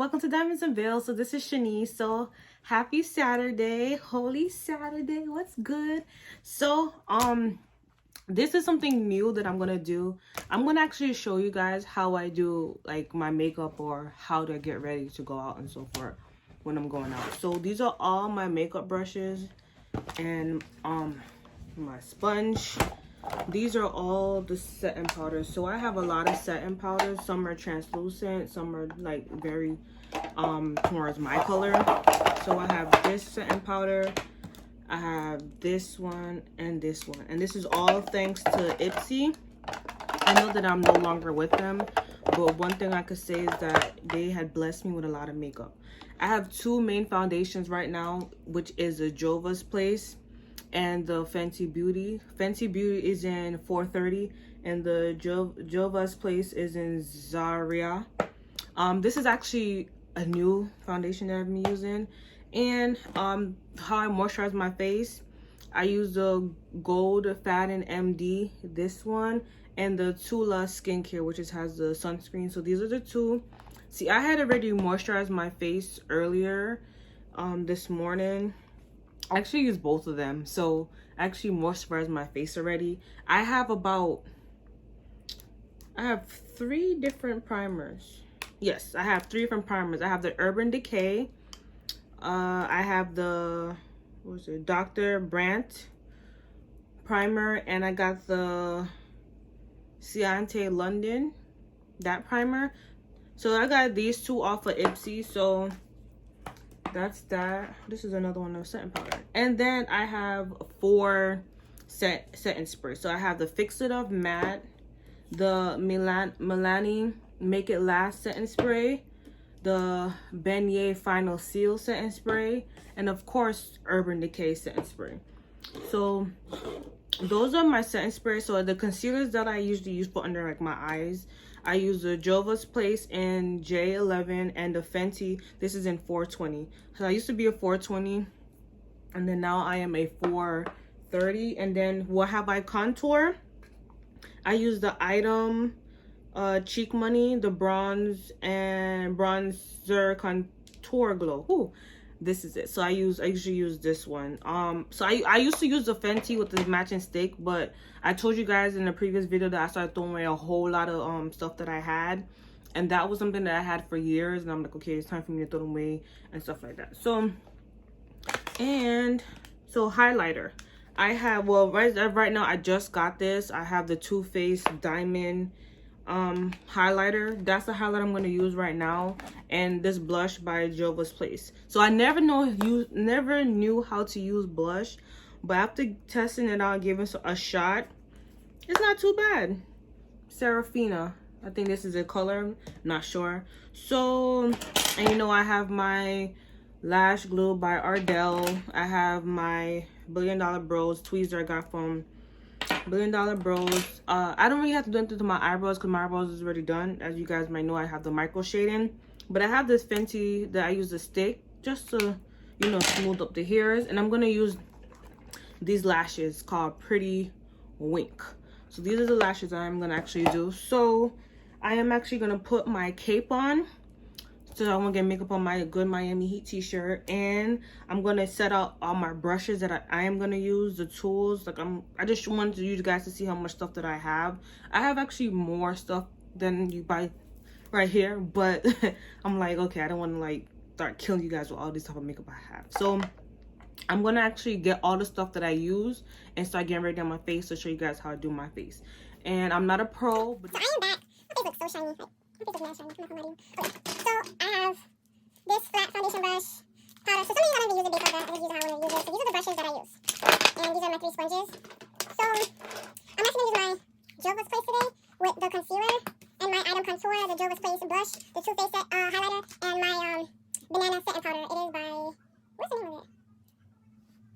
welcome to Diamonds and Veils. So this is Shanice. So happy Saturday, holy Saturday, what's good? So this is something new that I'm gonna do. I'm gonna actually show you guys how I do like my makeup or how to get ready to go out and so forth when I'm going out. So these are all my makeup brushes and my sponge. These are all the setting powders. So I have a lot of setting powders. Some are translucent, some are like very towards my color. So I have this setting powder, I have this one and this one, and this is all thanks to Ipsy. I know that I'm no longer with them, but one thing I could say is that they had blessed me with a lot of makeup. I have two main foundations right now, which is the Jova's Place and the Fenty Beauty. Fenty Beauty is in 430 and the Jova's Place is in Zaria. This is actually a new foundation that I've been using. And how I moisturize my face, I use the Gold Faden MD, this one, and the Tula Skincare, which has the sunscreen. So these are the two. See, I had already moisturized my face earlier this morning. I actually use both of them. So I actually moisturized my face already. I have 3 different primers. Yes, I have 3 different primers. I have the Urban Decay. I have the, Dr. Brandt primer, and I got the Ciante London, that primer. So I got these 2 off of Ipsy. So that's that. This is another one of setting powder. And then I have 4 setting sprays. So I have the Fix It Up Matte, the Milani Make It Last setting spray, the Beignet Final Seal setting spray, and of course Urban Decay setting spray. So those are my setting sprays. So the concealers that I usually use for under like my eyes, I use the Jova's Place in J11 and the Fenty. This is in 420. So I used to be a 420, and then now I am a 430. And then what have I contour? I use the Item Cheek Money, the bronze and bronzer contour glow. Ooh, this is it. So I usually use this one. So I used to use the Fenty with the matching stick, but I told you guys in the previous video that I started throwing away a whole lot of stuff that I had, and that was something that I had for years, and I'm like, okay, it's time for me to throw them away and stuff like that. So highlighter, I have, well, right now I just got this. I have the Too Faced Diamond highlighter. That's the highlight I'm going to use right now, and this blush by Jova's Place. So I never knew how to use blush, but after testing it out and giving it a shot, it's not too bad. Serafina, I think this is the color, not sure. So, and you know, I have my lash glue by Ardell. I have my Billion Dollar Bros tweezer I got from Billion Dollar Bros. I don't really have to do anything to my eyebrows because my eyebrows is already done. As you guys might know, I have the micro shading, but I have this Fenty that I use the stick just to, you know, smooth up the hairs. And I'm gonna use these lashes called Pretty Wink. So these are the lashes I'm gonna actually do. So I am actually gonna put my cape on. So I'm gonna get makeup on my Good Miami Heat t-shirt, and I'm gonna set out all my brushes that I am gonna use, the tools. Like I just wanted you guys to see how much stuff that I have. I have actually more stuff than you buy right here, but I'm like, okay, I don't want to like start killing you guys with all this type of makeup I have. So I'm gonna actually get all the stuff that I use and start getting ready on my face to show you guys how I do my face. And I'm not a pro, but so I am back. My face looks so shiny. Like, my face looks mad shiny. I'm not gonna lie to you. Okay, so I have this flat foundation brush powder. So some of you don't even use it because I just use it how I want to use it. So these are the brushes that I use, and these are my 3 sponges. So I'm actually gonna use my Jova's Place today with the concealer and my Item Contour, the Jova's Place blush, the Too Faced highlighter, and my banana setting powder. It is by, what's the name of it?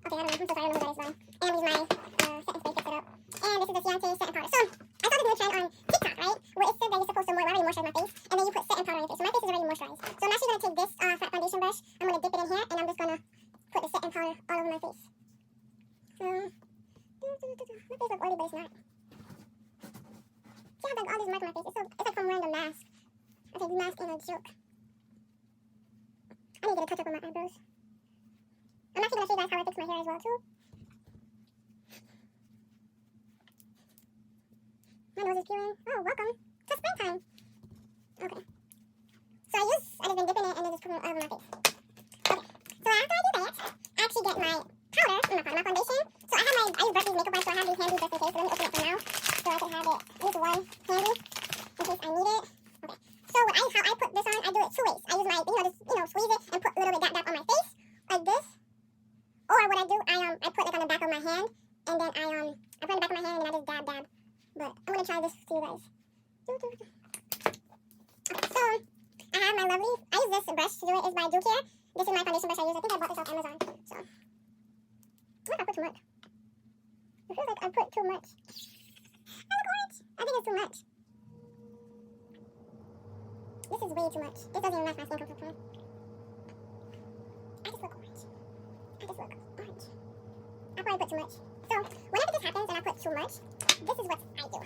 Okay, I don't know. I'm so sorry, I don't know what that is by. And I'm using my setting spray, Fix It Up. And this is the Ciante setting powder. So I saw this new trend on TikTok, right? Where it said that you're supposed to already moisturize my face, and then you put setting powder on your face. So my face is already moisturized. So I'm actually gonna take this flat foundation brush. I'm gonna dip it in here, and I'm just gonna put the setting powder all over my face. So my face looks oily, but it's not. See, I have like all these marks on my face. It's like some random mask. Okay, this mask ain't a joke. I need to get a touch up on my eyebrows. I'm actually going to show you guys how I fix my hair as well, too. My nose is peeling. Oh, welcome to springtime. Okay. So I just been dipping it and then just putting it all over my face. Okay. So after I do that, I actually get my powder, my foundation. So I use Berkeley's makeup wipes, so I have these handy just in case. So let me open it for now, so I can have it, at least one handy, in case I need it. Okay. So how I put this on, I do it two ways. I use my, just, squeeze it and put a little bit dab on my face, like this. Or what I do, I put like on the back of my hand, and then I put on the back of my hand and I just dab. But I'm gonna try this for you guys. Okay, so I have my lovely, I use this brush to do it, it's by Ducare. This is my foundation brush I use. I think I bought this off Amazon. So, what if I put too much? It feels like I put too much. I look orange. I think it's too much. This is way too much. This doesn't even match my skin complexion. I just look orange. I probably put too much. So, whenever this happens and I put too much, this is what I do.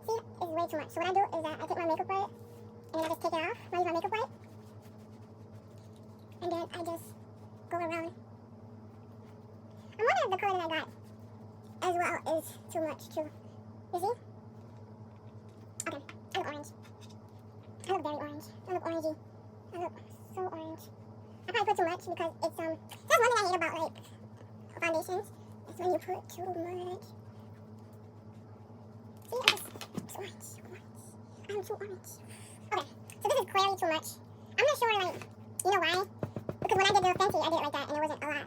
See, it's way too much. So what I do is that I take my makeup wipe, and then I just take it off. I use my makeup wipe. And then I just go around. I'm wondering if the color that I got as well is too much too. You see? Okay, I look orange. I look very orange. I look orangey. I look so orange. I probably put too much because it's that's one thing I hate about like foundations. Is when you put too much. See, it's orange. I'm too orange. Okay, so this is clearly too much. I'm not sure, like, you know why? Because when I did the Fenty, I did it like that, and it wasn't a lot.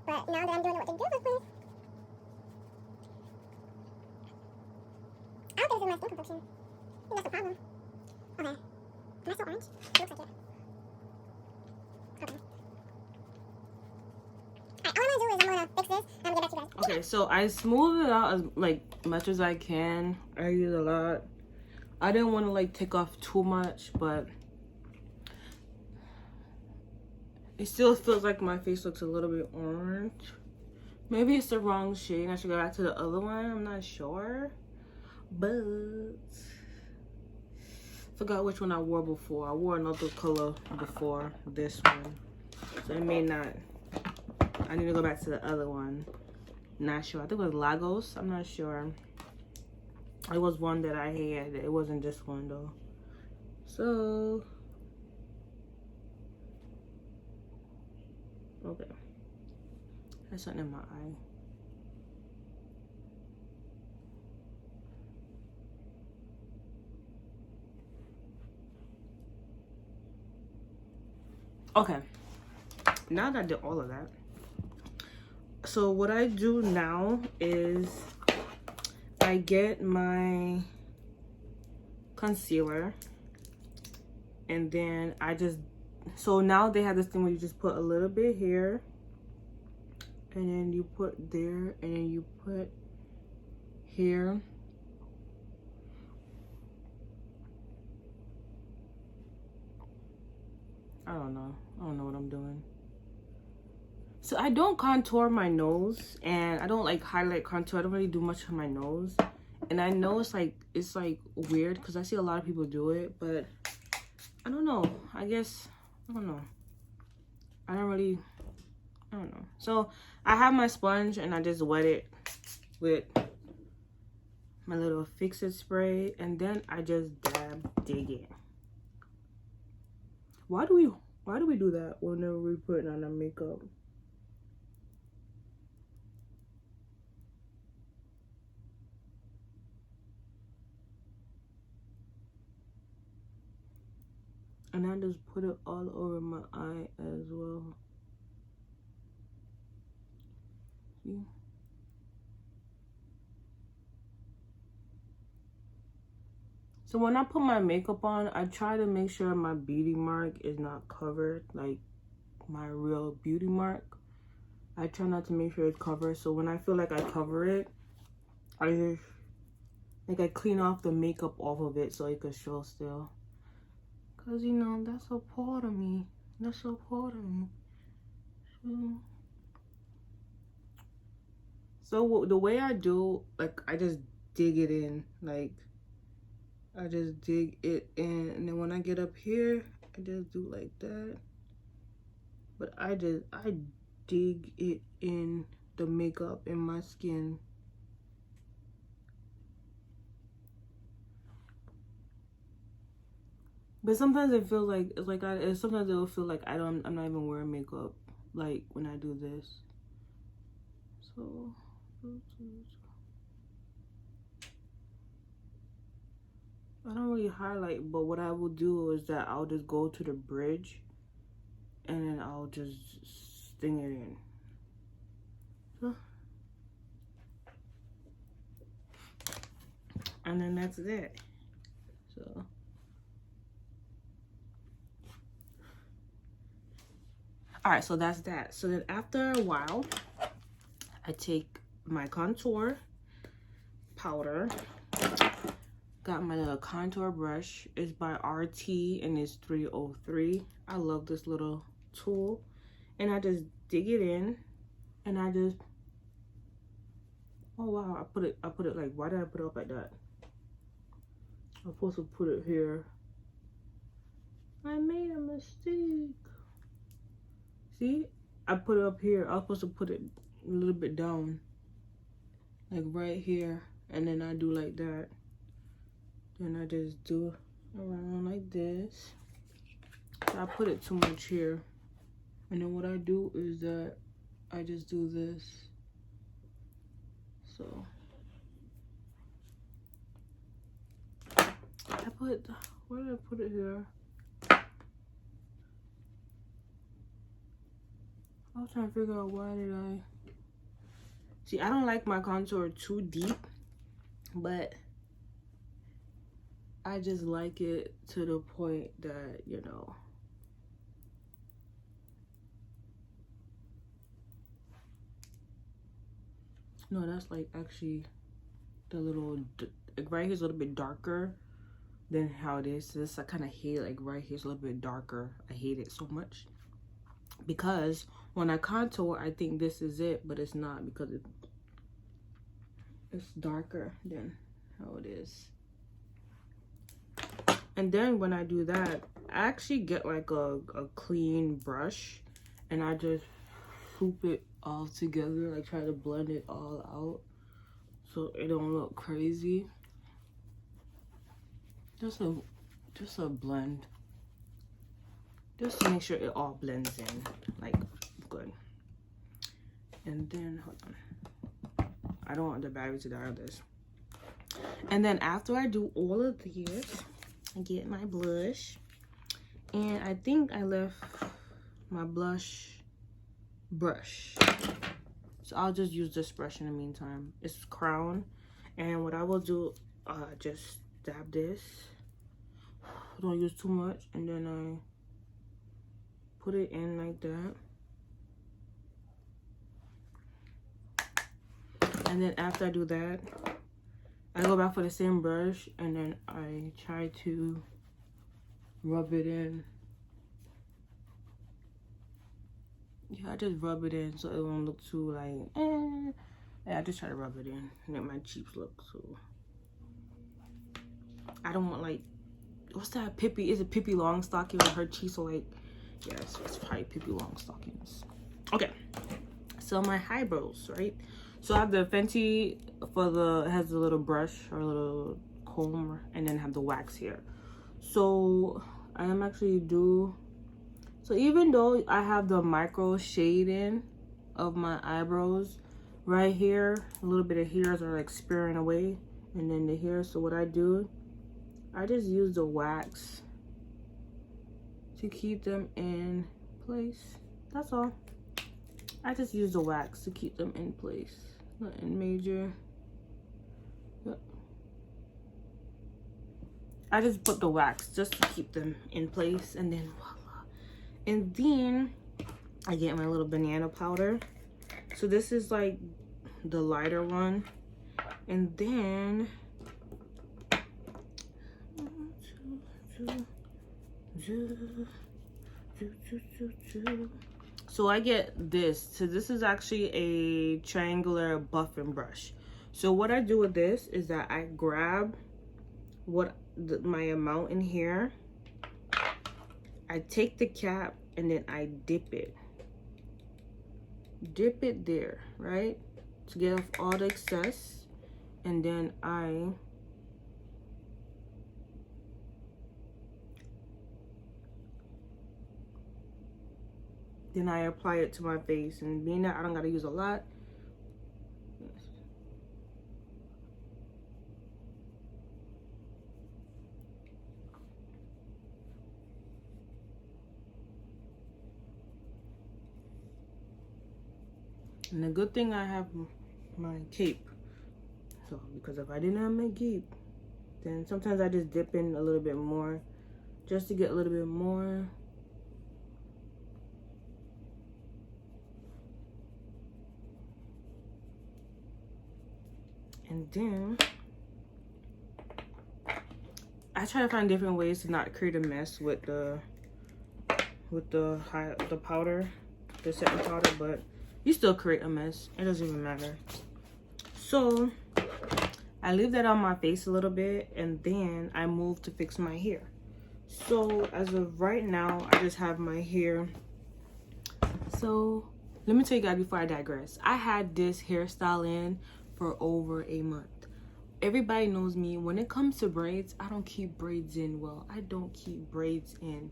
But now that I'm doing it with the Dillis, please. I don't think this is my skin complexion. I think that's the problem. Okay. Am I so orange? It looks like it. Okay. Alright, all I'm gonna do is I'm gonna fix this, and I'm gonna get back to you guys. Okay, so I smooth it out as much as I can. I use a lot. I didn't want to like take off too much, but it still feels like my face looks a little bit orange. Maybe it's the wrong shade. I should go back to the other one. I'm not sure, but forgot which one I wore before. I wore another color before this one, so it may not. I need to go back to the other one. Not sure. I think it was Lagos. I'm not sure. It was one that I had. It wasn't this one though. So okay. There's something in my eye. Okay. Now that I did all of that, so what I do now is I get my concealer, and then I just, so now they have this thing where you just put a little bit here, and then you put there, and then you put here. I don't know what I'm doing. So I don't contour my nose, and I don't like highlight contour. I don't really do much on my nose, and I know it's like weird because I see a lot of people do it, but I don't know. I guess I don't know. I don't know. So I have my sponge and I just wet it with my little Fix It spray, and then I just dig it. Why do we do that whenever we're putting on our makeup? And I just put it all over my eye as well. See? So when I put my makeup on, I try to make sure my beauty mark is not covered, like my real beauty mark. I try not to make sure it's covered. So when I feel like I cover it, I just, like, I clean off the makeup off of it so it could show still. Cause you know, that's a part of me. That's a part of me. So the way I do, like, I just dig it in. Like, I just dig it in, and then when I get up here, I just do like that. But I dig it in the makeup in my skin. But sometimes it feels like sometimes it will feel like I'm not even wearing makeup, like when I do this. So I don't really highlight, but what I will do is that I'll just go to the bridge and then I'll just sting it in. And then that's it. So all right, so that's that. So then after a while, I take my contour powder. Got my little contour brush. It's by RT and it's 303. I love this little tool. And I just dig it in and I just, oh wow, I put it like, why did I put it up like that? I'm supposed to put it here. I made a mistake. See, I put it up here. I was supposed to put it a little bit down, like right here, and then I do like that. Then I just do around like this. So I put it too much here, and then what I do is that I just do this. So I put, where did I put it here? I was trying to figure out why did I. See, I don't like my contour too deep, but I just like it to the point that, you know. No, that's like actually the little, like right here's a little bit darker than how it is. This I kind of hate, like right here's a little bit darker. I hate it so much because when I contour, I think this is it, but it's not because it's darker than how it is. And then when I do that, I actually get like a clean brush and I just swoop it all together, like try to blend it all out so it don't look crazy. Just a blend, just to make sure it all blends in like good. And then hold on, I don't want the battery to die on this. And then after I do all of this, I get my blush, and I think I left my blush brush, so I'll just use this brush in the meantime. It's Crown, and what I will do, just dab this, don't use too much, and then I put it in like that. And then after I do that, I go back for the same brush and then I try to rub it in. Yeah, I just rub it in so it won't look too like, Yeah, I just try to rub it in and make my cheeks look so. I don't want like, what's that Pippi? Is it Pippi Longstocking with her cheeks are like, yes, it's probably Pippi Longstockings. Okay, so my eyebrows, right? So I have the Fenty it has a little brush or a little comb, and then have the wax here. So I am actually so even though I have the micro shading of my eyebrows right here, a little bit of hairs are like spearing away, and then the hair. So what I do, I just use the wax to keep them in place. That's all. I just use the wax to keep them in place. Nothing major. Yep. I just put the wax just to keep them in place, and then voila. And then I get my little banana powder. So this is like the lighter one. And then so I get this. So this is actually a triangular buffing brush. So what I do with this is that I grab my amount in here, I take the cap and then I dip it there, right, to get off all the excess. And then I apply it to my face. And being that I don't gotta use a lot, and the good thing I have my cape. So because if I didn't have my cape, then sometimes I just dip in a little bit more just to get a little bit more. And then I try to find different ways to not create a mess with the powder, the setting powder, but you still create a mess. It doesn't even matter. So I leave that on my face a little bit, and then I move to fix my hair. So as of right now, I just have my hair. So let me tell you guys before I digress. I had this hairstyle in for over a month. Everybody knows me. When it comes to braids, I don't keep braids in well. I don't keep braids in.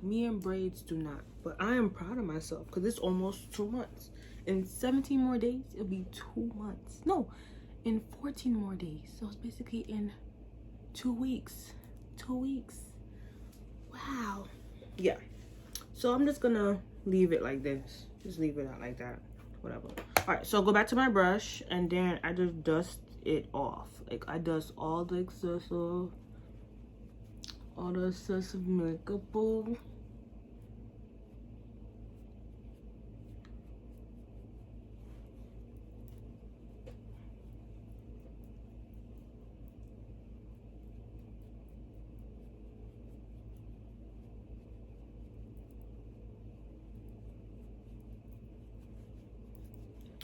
Me and braids do not. But I am proud of myself because it's almost 2 months. In 17 more days, it'll be 2 months. No, in 14 more days. So it's basically in 2 weeks. 2 weeks. Wow. Yeah. So I'm just gonna leave it like this. Just leave it out like that. Whatever. All right, so go back to my brush, and then I just dust it off. Like I dust all the excessive makeup off.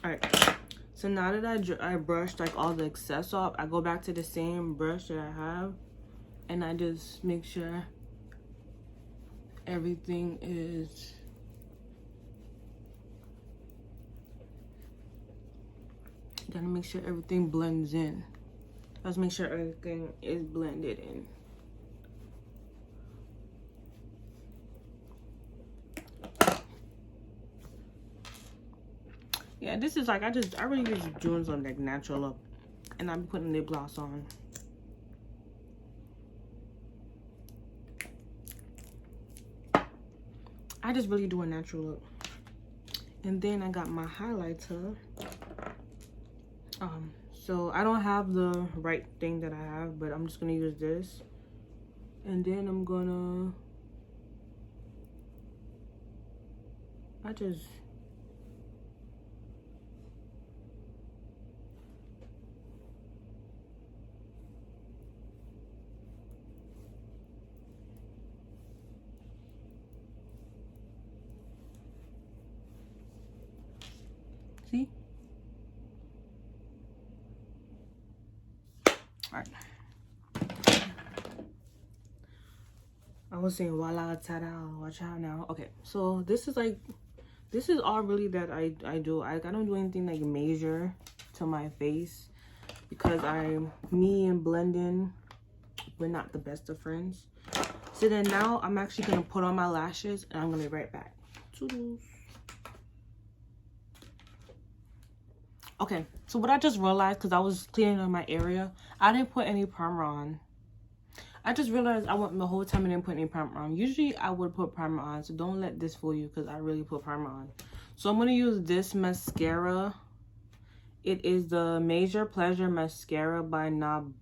All right, so now that I brushed like all the excess off, I go back to the same brush that I have, and I just make sure everything is gotta make sure everything blends in. Let's make sure everything is blended in. Yeah, this is like I really just doing some like natural look, and I'm putting lip gloss on. I just really do a natural look. And then I got my highlighter. So I don't have the right thing that I have, but I'm just gonna use this. And then I'm gonna see? All right. I was saying voila, ta-da, watch out now. Okay, so this is all really that I do. I don't do anything like major to my face because me and blending, we're not the best of friends. So then now I'm actually gonna put on my lashes, and I'm gonna be right back. Toodles. Okay, so what I just realized, because I was cleaning up my area, I didn't put any primer on. I just realized I went the whole time and didn't put any primer on. Usually I would put primer on, so don't let this fool you because I really put primer on. So I'm going to use this mascara. It is the Major Pleasure Mascara by Nabla.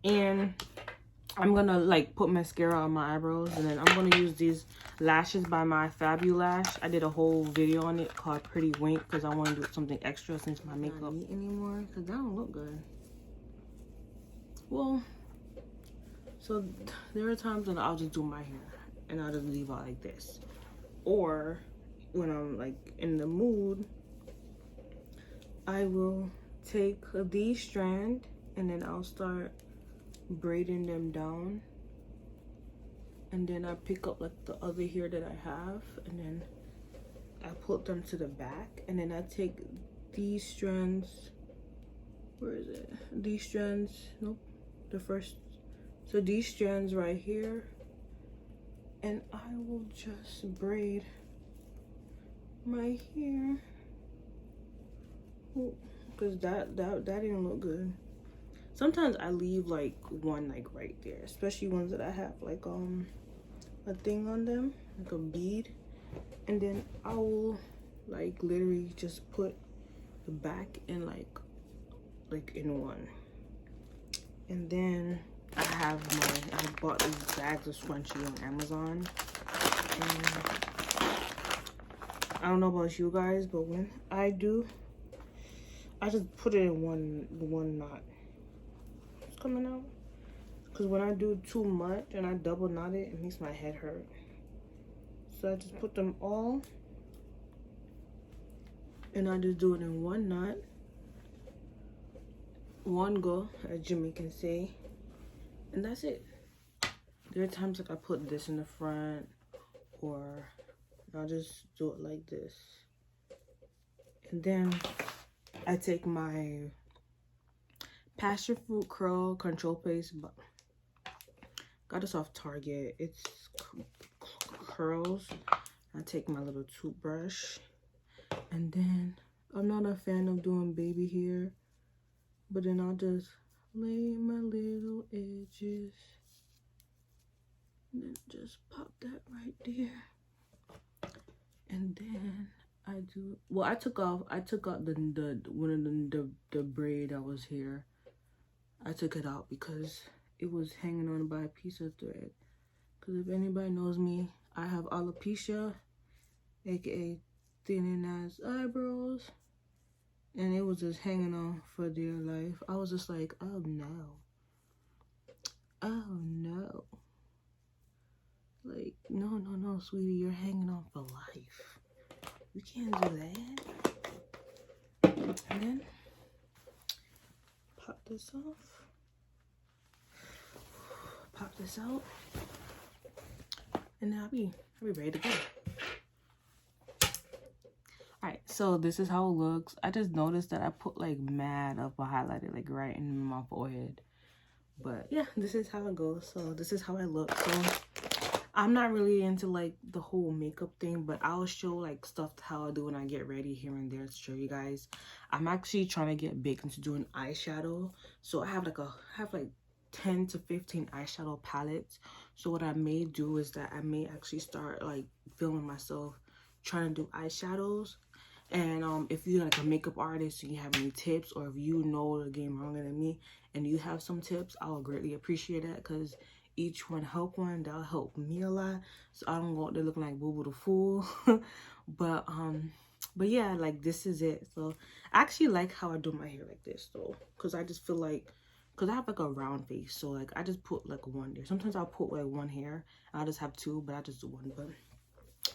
And I'm going to like put mascara on my eyebrows, and then I'm going to use these lashes by my Fabulash. I did a whole video on it called Pretty Wink because I want to do something extra since my makeup don't need anymore because that don't look good. Well, so there are times when I'll just do my hair and I'll just leave out like this. Or when I'm like in the mood, I will take the strand and then I'll start braiding them down, and then I pick up like the other hair that I have, and then I put them to the back, and then I take these strands, where is it? These strands, nope, the first, so these strands right here, and I will just braid my hair. Because that didn't look good. Sometimes I leave like one like right there, especially ones that I have like a thing on them, like a bead, and then I will like literally just put the back in like in one. And then I bought these bags of scrunchie on Amazon, and I don't know about you guys, but when I do, I just put it in one knot. It's coming out. Because when I do too much and I double knot it, it makes my head hurt. So I just put them all, and I just do it in one knot. One go, as Jimmy can say. And that's it. There are times like I put this in the front, or I'll just do it like this. And then I take my passion fruit curl control paste, but got this off Target. It's curls. I take my little toothbrush, and then I'm not a fan of doing baby hair, but then I'll just lay my little edges, and then just pop that right there. And then I do, well, I took out the braid that was here. I took it out because it was hanging on by a piece of thread. Because if anybody knows me, I have alopecia, aka thinning ass eyebrows, and it was just hanging on for dear life. I was just like, oh no, like no, sweetie, you're hanging on for life. You can't do that. And then pop this off, pop this out, and I'll be ready to go. Alright, so this is how it looks. I just noticed that I put like mad of a highlighter like right in my forehead. But yeah, this is how it goes. So this is how I look. So I'm not really into like the whole makeup thing, but I'll show like stuff how I do when I get ready here and there to show you guys. I'm actually trying to get big into doing eyeshadow. So I have like 10 to 15 eyeshadow palettes. So what I may do is that I may actually start like filming myself trying to do eyeshadows. And if you're like a makeup artist and you have any tips, or if you know the game longer than me and you have some tips, I would greatly appreciate that, because each one help one, that'll help me a lot, so I don't go out there looking like Boo Boo the Fool. but yeah, like this is it. So I actually like how I do my hair like this though, because I just feel like, because I have like a round face, so like I just put like one there. Sometimes I'll put like one hair, I'll just have two, but I just do one. But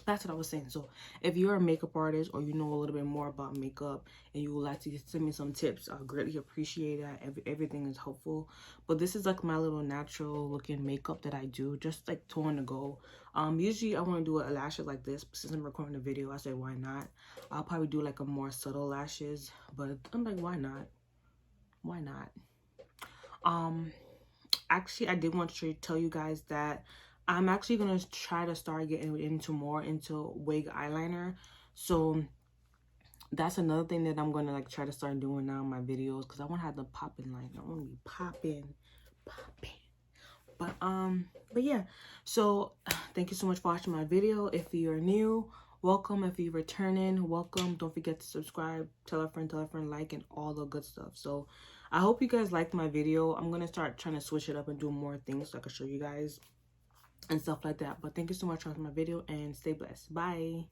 that's what I was saying. So if you're a makeup artist, or you know a little bit more about makeup and you would like to send me some tips, I'll greatly appreciate that. Everything is helpful. But this is like my little natural looking makeup that I do, just like to on the go. Usually I want to do a lashes like this, but since I'm recording the video, I said why not. I'll probably do like a more subtle lashes, but I'm like, why not? Actually, I did want to tell you guys that I'm actually going to try to start getting into wig eyeliner. So that's another thing that I'm going to like try to start doing now in my videos, because I want to have the popping line. I want to be popping. But yeah, so thank you so much for watching my video. If you're new, welcome. If you're returning, welcome. Don't forget to subscribe, tell a friend, like, and all the good stuff. So I hope you guys liked my video. I'm going to start trying to switch it up and do more things so I can show you guys and stuff like that. But thank you so much for watching my video, and stay blessed. Bye.